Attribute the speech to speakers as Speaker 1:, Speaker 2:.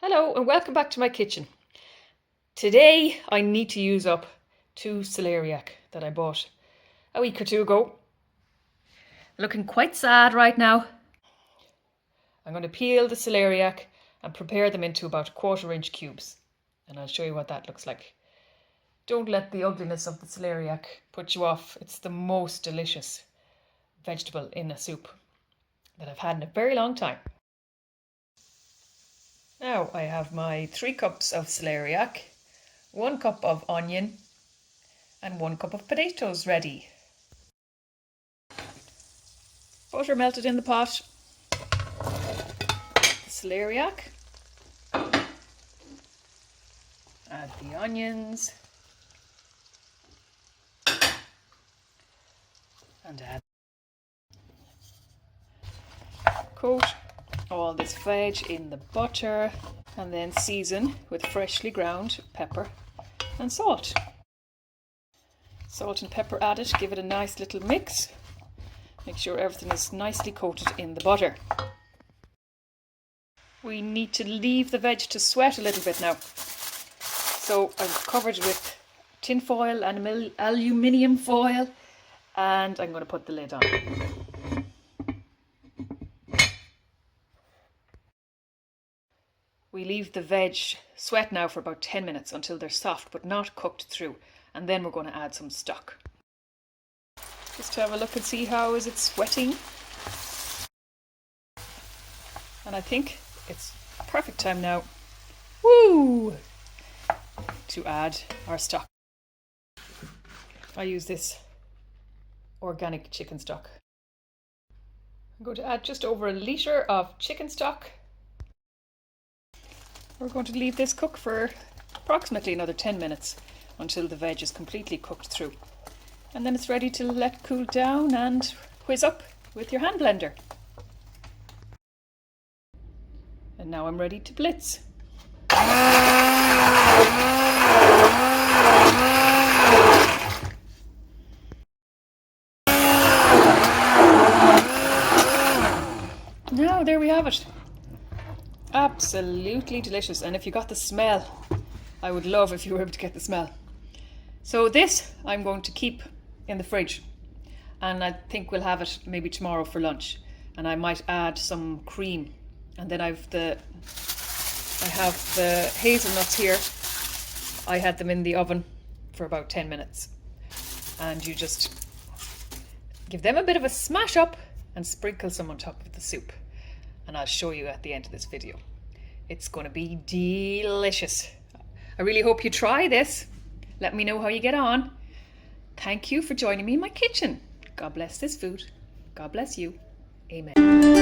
Speaker 1: Hello and welcome back to my kitchen. Today I need to use up 2 celeriac that I bought a week or two ago. Looking quite sad right now. I'm going to peel the celeriac and prepare them into about 1/4 inch cubes, and I'll show you what that looks like. Don't let the ugliness of the celeriac put you off. It's the most delicious vegetable in a soup that I've had in a very long time. Now I have my 3 cups of celeriac, 1 cup of onion and 1 cup of potatoes ready. Butter melted in the pot, the celeriac, add the onions and add coat all this veg in the butter and then season with freshly ground pepper and salt. Salt and pepper added, give it a nice little mix. Make sure everything is nicely coated in the butter. We need to leave the veg to sweat a little bit now. So I've covered with tin foil and aluminium foil, and I'm going to put the lid on. We leave the veg sweat now for about 10 minutes until they're soft but not cooked through, and then we're going to add some stock. Just to have a look and see how is it sweating. And I think it's perfect time now, to add our stock. I use this organic chicken stock. I'm going to add just over 1 litre of chicken stock. We're going to leave this cook for approximately another 10 minutes until the veg is completely cooked through. And then it's ready to let cool down and whiz up with your hand blender. And now I'm ready to blitz. Now there we have it. Absolutely delicious. And if you got the smell, I would love if you were able to get the smell. So this I'm going to keep in the fridge, and I think we'll have it maybe tomorrow for lunch, and I might add some cream. And then I have the hazelnuts here. I had them in the oven for about 10 minutes, and you just give them a bit of a smash up and sprinkle some on top of the soup, and I'll show you at the end of this video. It's going to be delicious. I really hope you try this. Let me know how you get on. Thank you for joining me in my kitchen. God bless this food. God bless you. Amen.